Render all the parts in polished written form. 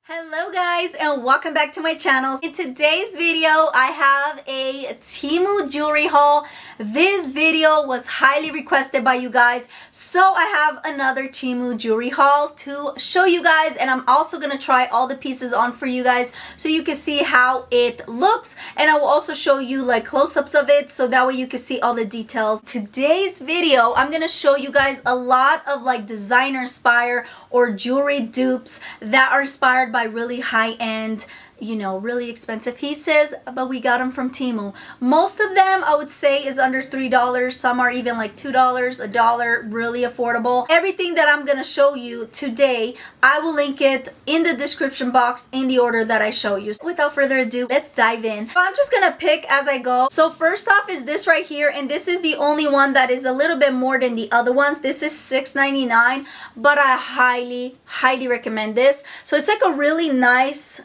Hello guys and welcome back to my channel. In today's video I have a Temu jewelry haul. This video was highly requested by you guys, so I have another Temu jewelry haul to show you guys, and I'm also going to try all the pieces on for you guys so you can see how it looks, and I will also show you like close-ups of it so that way you can see all the details. Today's video I'm going to show you guys a lot of like designer inspired or jewelry dupes that are inspired by really high-end, you know, really expensive pieces, but we got them from Temu. Most of them I would say is under $3. Some are even like $2, $1, really affordable. Everything that I'm gonna show you today, I will link it in the description box in the order that I show you. Without further ado, let's dive in. I'm just gonna pick as I go. So first off is this right here, and this is the only one that is a little bit more than the other ones. This is $6.99, but I highly recommend this. So it's like a really nice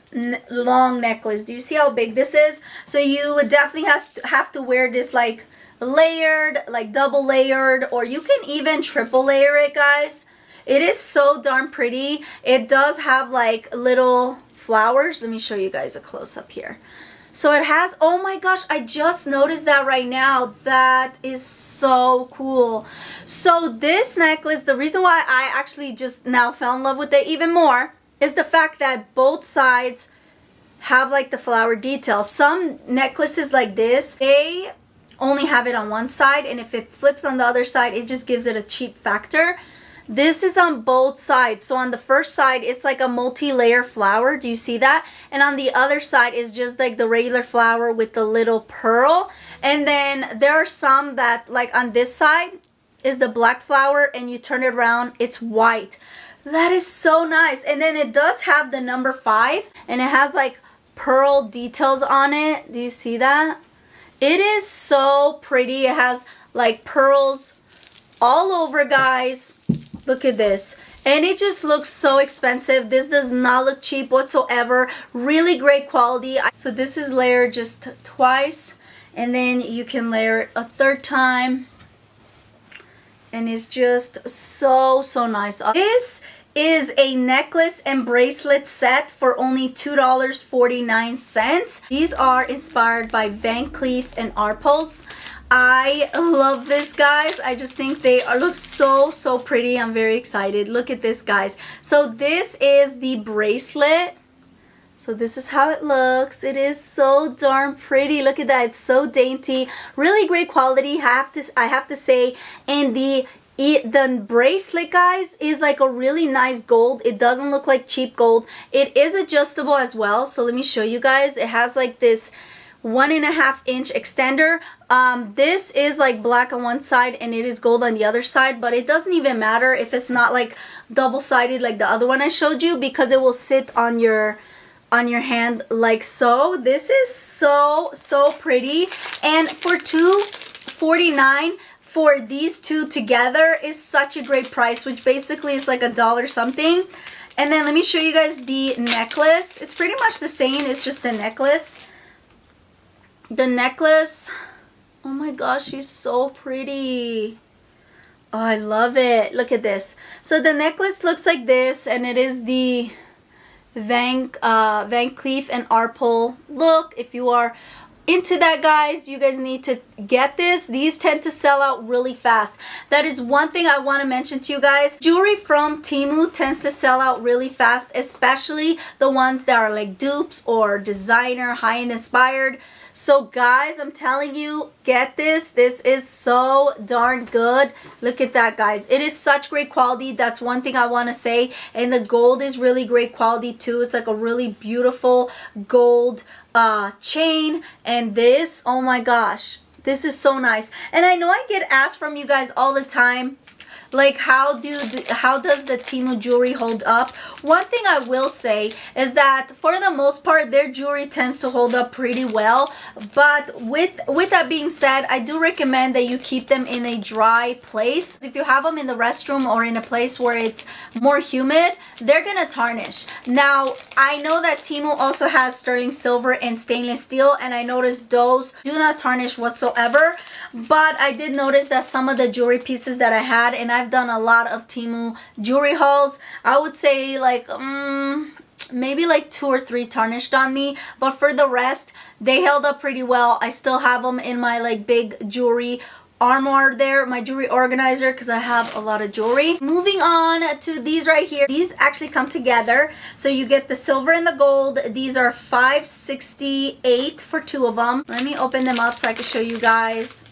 long necklace. Do you see how big this is? So you would definitely have to wear this like layered, like double layered, or you can even triple layer it, guys. It is so darn pretty. It does have like little flowers. Let me show you guys a close-up here. So it has, oh my gosh, I just noticed that right now. That is so cool. So this necklace, the reason why I actually just now fell in love with it even more is the fact that both sides have like the flower details. Some necklaces like this, they only have it on one side, and if it flips on the other side, it just gives it a cheap factor. This is on both sides. So on the first side, it's like a multi-layer flower. Do you see that? And on the other side is just like the regular flower with the little pearl. And then there are some that, like on this side is the black flower, and you turn it around, it's white. That is so nice. And then it does have the number 5, and it has like pearl details on it. Do you see that? It is so pretty. It has like pearls all over, guys. Look at this. And it just looks so expensive. This does not look cheap whatsoever. Really great quality. So this is layered just twice, and then you can layer it a third time, and it's just so nice. This is a necklace and bracelet set for only $2.49. These are inspired by Cleef and Pulse. I love this, guys. I just think they look so pretty. I'm very excited. Look at this, guys. So this is the bracelet. So this is how it looks. It is so darn pretty. Look at that. It's so dainty. Really great quality, I have to say. And the bracelet, guys, is like a really nice gold. It doesn't look like cheap gold. It is adjustable as well. So let me show you guys. It has like this 1.5 inch extender. This is like black on one side and it is gold on the other side, but it doesn't even matter if it's not like double-sided like the other one I showed you, because it will sit on your hand like so. This is so pretty, and for $2.49 for these two together is such a great price, which basically is like $1 something. And then let me show you guys the necklace. It's pretty much the same. It's just the necklace. The necklace, oh my gosh, she's so pretty. Oh, I love it. Look at this. So the necklace looks like this, and it is the Cleef and Pulse look. If you are into that, guys, you guys need to get this. These tend to sell out really fast. That is one thing I want to mention to you guys. Jewelry from Temu tends to sell out really fast, especially the ones that are like dupes or designer, high-end inspired. So guys, I'm telling you, get this. This is so darn good. Look at that, guys. It is such great quality. That's one thing I want to say. And the gold is really great quality too. It's like a really beautiful gold chain. And this, oh my gosh, this is so nice. And I know I get asked from you guys all the time, like how does the Temu jewelry hold up? One thing I will say is that for the most part their jewelry tends to hold up pretty well, but with that being said, I do recommend that you keep them in a dry place. If you have them in the restroom or in a place where it's more humid, they're gonna tarnish. Now I know that Temu also has sterling silver and stainless steel, and I noticed those do not tarnish whatsoever, but I did notice that some of the jewelry pieces that I had, and I've done a lot of Temu jewelry hauls, I would say like maybe like 2 or 3 tarnished on me, but for the rest they held up pretty well. I still have them in my like big jewelry armoire there, my jewelry organizer, because I have a lot of jewelry. Moving on to these right here. These actually come together, so you get the silver and the gold. These are $5.68 for 2 of them. Let me open them up so I can show you guys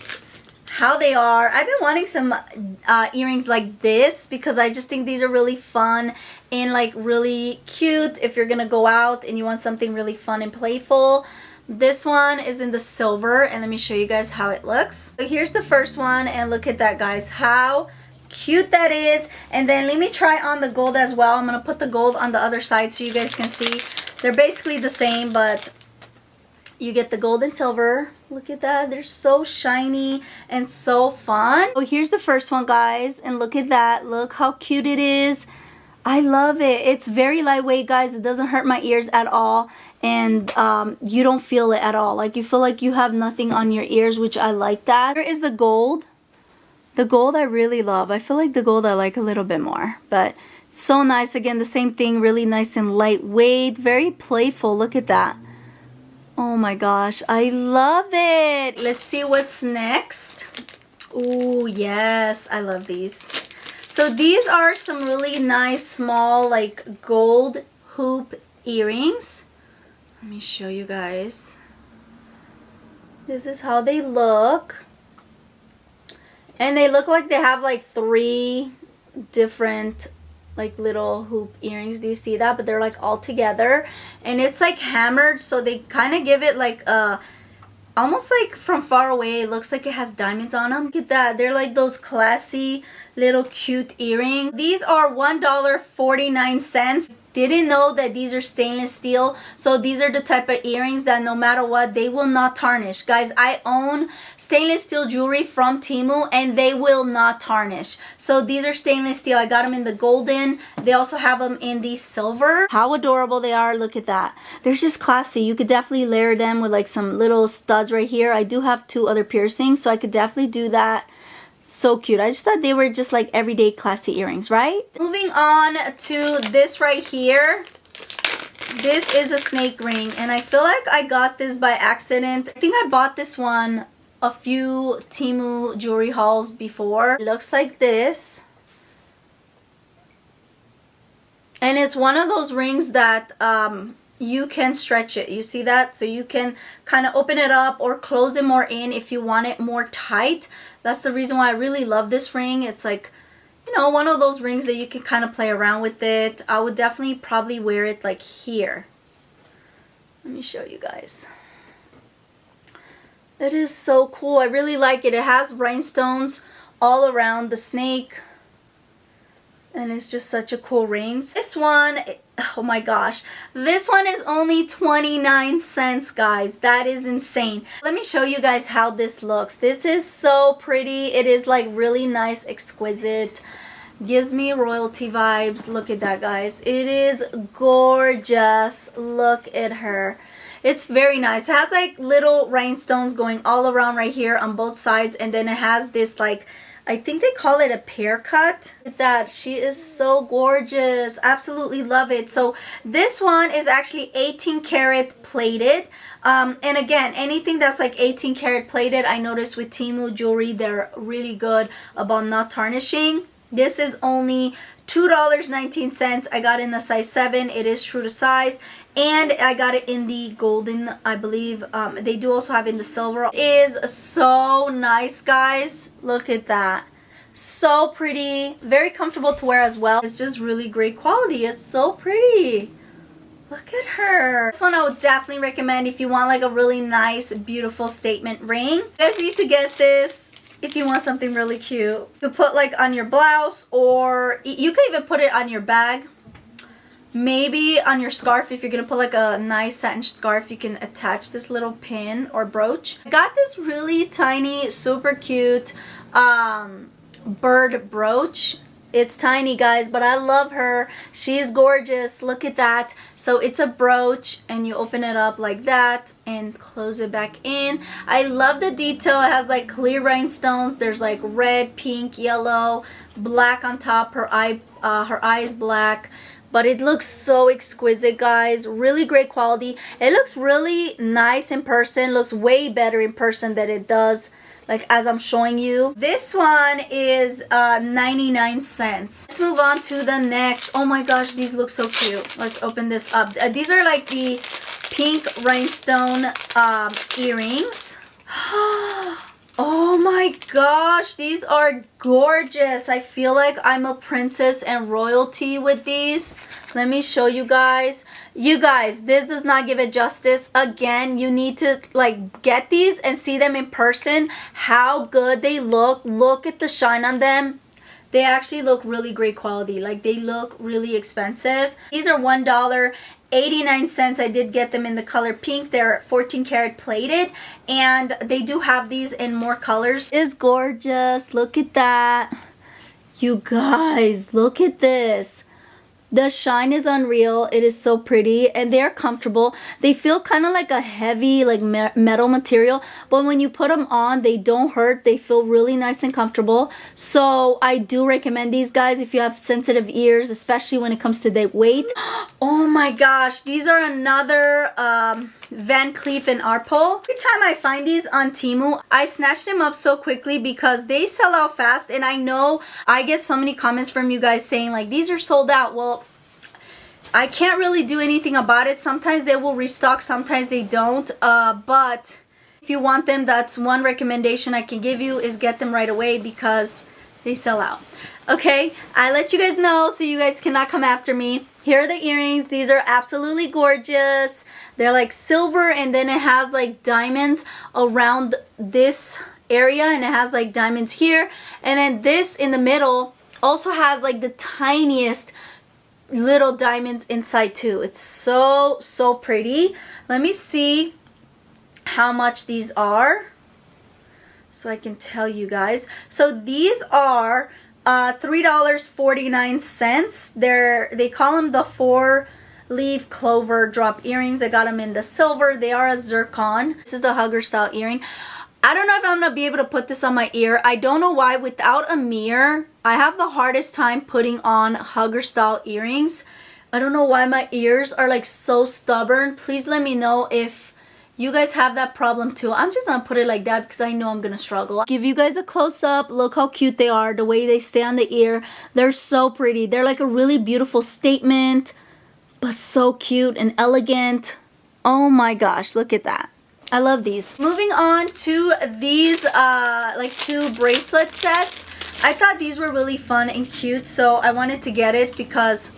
how they are. I've been wanting some earrings like this because I just think these are really fun and like really cute if you're gonna go out and you want something really fun and playful. This one is in the silver, and let me show you guys how it looks. So here's the first one, and look at that, guys, how cute that is. And then let me try on the gold as well. I'm gonna put the gold on the other side so you guys can see. They're basically the same, but you get the gold and silver. Look at that, they're so shiny and so fun. So here's the first one, guys, and look at that. Look how cute it is. I love it. It's very lightweight, guys. It doesn't hurt my ears at all, and you don't feel it at all. Like, you feel like you have nothing on your ears, which I like that. Here is the gold. The gold I really love. I feel like the gold I like a little bit more, but so nice. Again, the same thing, really nice and lightweight, very playful. Look at that. Oh my gosh, I love it. Let's see what's next. Oh yes, I love these. So these are some really nice small like gold hoop earrings. Let me show you guys. This is how they look. And they look like they have like 3 different like little hoop earrings. Do you see that? But they're like all together, and it's like hammered, so they kind of give it like a almost like from far away it looks like it has diamonds on them. Look at that. They're like those classy little cute earrings. These are $1.49. Didn't know that these are stainless steel, so these are the type of earrings that no matter what, they will not tarnish. Guys, I own stainless steel jewelry from Temu, and they will not tarnish. So these are stainless steel. I got them in the golden. They also have them in the silver. How adorable they are. Look at that. They're just classy. You could definitely layer them with like some little studs right here. I do have 2 other piercings, so I could definitely do that. So cute. I just thought they were just like everyday classy earrings, right? Moving on to this right here. This is a snake ring, and I feel like I got this by accident. I think I bought this one a few Temu jewelry hauls before. It looks like this. And it's one of those rings that you can stretch it. You see that? So you can kind of open it up or close it more in if you want it more tight. That's the reason why I really love this ring. It's like, you know, one of those rings that you can kind of play around with it. I would definitely probably wear it like here. Let me show you guys. It is so cool. I really like it. It has rhinestones all around the snake, and it's just such a cool ring. This one, oh my gosh, this one is only 29 cents, guys. That is insane. Let me show you guys how this looks. This is so pretty. It is like really nice, exquisite. Gives me royalty vibes. Look at that, guys. It is gorgeous. Look at her. It's very nice. It has like little rhinestones going all around right here on both sides, and then it has this like, I think they call it a pear cut. Look at that. She is so gorgeous. Absolutely love it. So this one is actually 18 karat plated. And again, anything that's like 18 karat plated, I noticed with Temu jewelry, they're really good about not tarnishing. This is only $2.19. I got it in the size 7. It is true to size. And I got it in the golden, I believe. They do also have in the silver. It is so nice, guys. Look at that. So pretty. Very comfortable to wear as well. It's just really great quality. It's so pretty. Look at her. This one I would definitely recommend if you want like a really nice, beautiful statement ring. You guys need to get this if you want something really cute to put like on your blouse, or you can even put it on your bag. Maybe on your scarf. If you're gonna put like a nice satin scarf, you can attach this little pin or brooch. I got this really tiny, super cute bird brooch. It's tiny, guys, but I love her. She's gorgeous. Look at that. So it's a brooch, and you open it up like that and close it back in. I love the detail. It has like clear rhinestones. There's like red, pink, yellow, black on top. Her eye is black. but it looks so exquisite, guys. Really great quality. It looks really nice in person. Looks way better in person than it does like as I'm showing you. This one is 99 cents. Let's move on to the next. Oh my gosh, these look so cute. Let's open this up. These are like the pink rhinestone earrings. Oh my gosh, these are gorgeous. I feel like I'm a princess and royalty with these. Let me show you guys. You guys, this does not give it justice. Again, you need to like get these and see them in person. How good they look. Look at the shine on them. They actually look really great quality. Like they look really expensive. These are $1.89. I did get them in the color pink. They're 14 karat plated, and they do have these in more colors. It's gorgeous. Look at that. You guys, look at this. The shine is unreal. It is so pretty, and they're comfortable. They feel kind of like a heavy like metal material, but when you put them on, they don't hurt. They feel really nice and comfortable. So I do recommend these, guys, if you have sensitive ears, especially when it comes to the weight. Oh my gosh, these are another Van Cleef and Arpels. Every time I find these on Temu, I snatch them up so quickly because they sell out fast, and I know I get so many comments from you guys saying like these are sold out. Well, I can't really do anything about it. Sometimes they will restock, sometimes they don't, but if you want them, that's one recommendation I can give you, is get them right away because they sell out. Okay, I let you guys know so you guys cannot come after me. Here are the earrings. These are absolutely gorgeous. They're like silver, and then it has like diamonds around this area, and it has like diamonds here, and then this in the middle also has like the tiniest little diamonds inside too. It's so pretty. Let me see how much these are so I can tell you guys. So these are $3.49. They call them the 4-leaf clover drop earrings. I got them in the silver. They are a zircon. This is the hugger style earring. I don't know if I'm gonna be able to put this on my ear. I don't know why. Without a mirror, I have the hardest time putting on hugger style earrings. I don't know why my ears are like so stubborn. Please let me know if you guys have that problem too. I'm just gonna put it like that because I know I'm gonna struggle. Give you guys a close-up. Look how cute they are. The way they stay on the ear. They're so pretty. They're like a really beautiful statement, but so cute and elegant. Oh my gosh, look at that. I love these. Moving on to these like 2 bracelet sets. I thought these were really fun and cute, so I wanted to get it because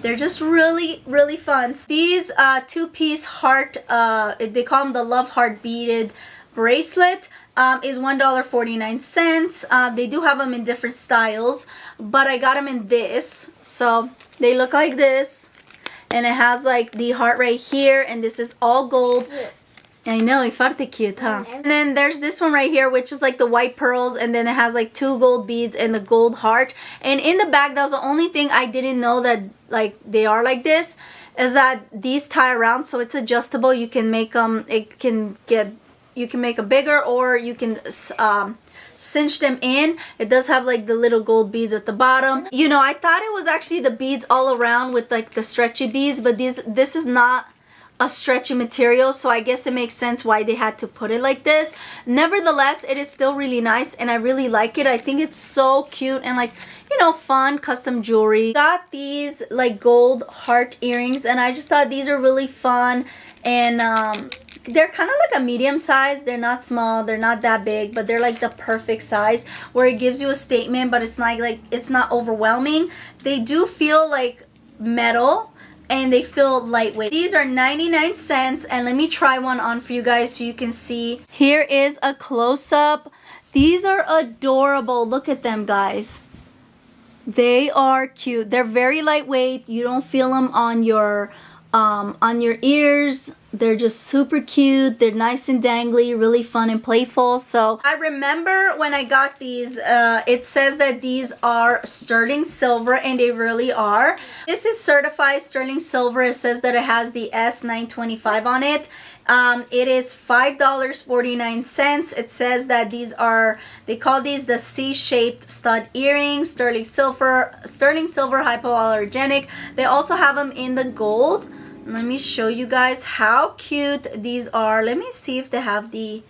they're just really fun. These 2-piece heart, they call them the Love Heart beaded bracelet, is $1.49. They do have them in different styles, but I got them in this. So they look like this, and it has like the heart right here, and this is all gold. I know, it's foarte cute, huh? And then there's this one right here, which is like the white pearls, and then it has like 2 gold beads and the gold heart. And in the back, that was the only thing I didn't know that like they are like this, is that these tie around, so it's adjustable. You can make them, you can make them bigger, or you can cinch them in. It does have like the little gold beads at the bottom. You know, I thought it was actually the beads all around with like the stretchy beads, but this is not a stretchy material, so I guess it makes sense why they had to put it like this. Nevertheless, it is still really nice, and I really like it. I think it's so cute and like, you know, fun custom jewelry. Got these like gold heart earrings, and I just thought these are really fun, and they're kind of like a medium size. They're not small, they're not that big, but they're like the perfect size where it gives you a statement, but it's not like, it's not overwhelming. They do feel like metal, and they feel lightweight. These are 99 cents, and let me try one on for you guys so you can see. Here is a close-up. These are adorable. Look at them, guys. They are cute. They're very lightweight. You don't feel them on your ears. they're just super cute. They're nice and dangly, really fun and playful. So I remember when I got these, it says that these are sterling silver, and they really are. This is certified sterling silver. It says that it has the S925 on it. It is $5.49. It says that these are, they call these the C-shaped stud earrings, sterling silver hypoallergenic. They also have them in the gold. Let me show you guys how cute these are. Let me see if they have the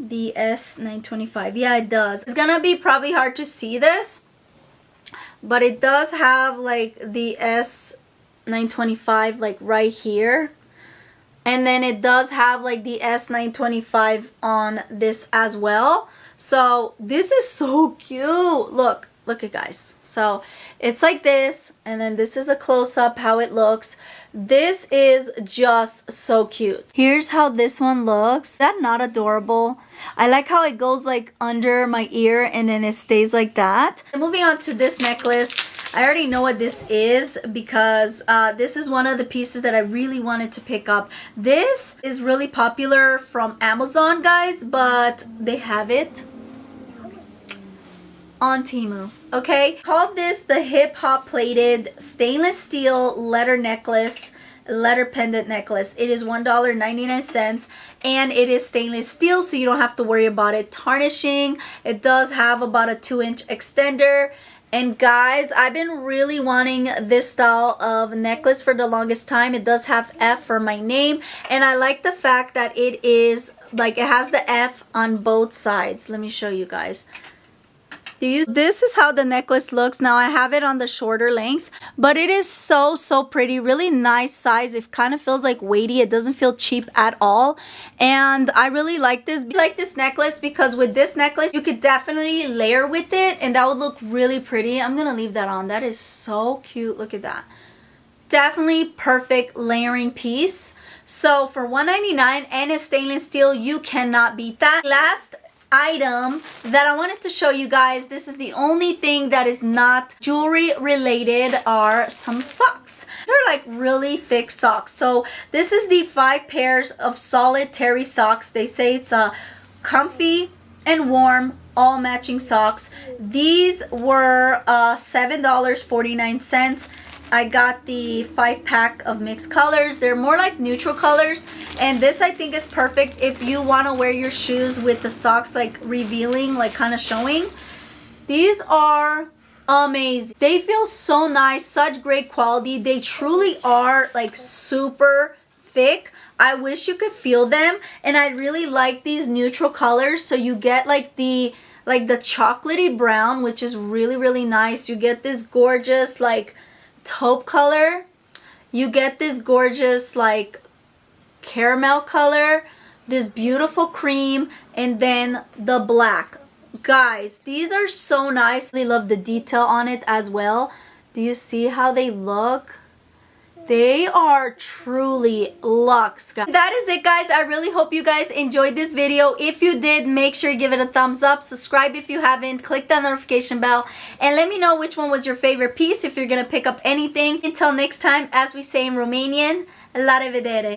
S925. Yeah, it does. It's gonna be probably hard to see this, but it does have like the S925 like right here. And then it does have like the S925 on this as well. So this is so cute. Look at guys. So it's like this, and then this is a close-up how it looks. This is just so cute. Here's how this one looks. Is that not adorable? I like how it goes like under my ear and then it stays like that. Moving on to this necklace. I already know what this is because this is one of the pieces that I really wanted to pick up. This is really popular from Amazon, guys, but they have it on Temu. Okay, called this the hip hop plated stainless steel letter pendant necklace. It is $1.99 and it is stainless steel, so you don't have to worry about it tarnishing. It does have about a 2-inch extender. And guys, I've been really wanting this style of necklace for the longest time. It does have F for my name, and I like the fact that it is like it has the F on both sides. Let me show you guys. This is how the necklace looks. Now I have it on the shorter length, but it is so pretty. Really nice size. It kind of feels like weighty. It doesn't feel cheap at all, and I really like this. I like this necklace because with this necklace you could definitely layer with it, and that would look really pretty. I'm gonna leave that on. That is so cute. Look at that. Definitely perfect layering piece. So for $1.99 and it's stainless steel, you cannot beat that. Last item that I wanted to show you guys, this is the only thing that is not jewelry related, are some socks. These are like really thick socks. So this is the 5 pairs of solid terry socks. They say it's a comfy and warm all matching socks. These were $7.49. I got the 5-pack of mixed colors. They're more like neutral colors, and this I think is perfect if you want to wear your shoes with the socks like revealing, like kind of showing. These are amazing. They feel so nice, such great quality. They truly are like super thick. I wish you could feel them, and I really like these neutral colors. So you get like the chocolatey brown, which is really nice. You get this gorgeous like taupe color, you get this gorgeous like caramel color, this beautiful cream, and then the black. Guys, these are so nice. I love the detail on it as well. Do you see how they look? They are truly luxe, guys. That is it, guys. I really hope you guys enjoyed this video. If you did, make sure you give it a thumbs up. Subscribe if you haven't. Click that notification bell. And let me know which one was your favorite piece if you're going to pick up anything. Until next time, as we say in Romanian, la revedere.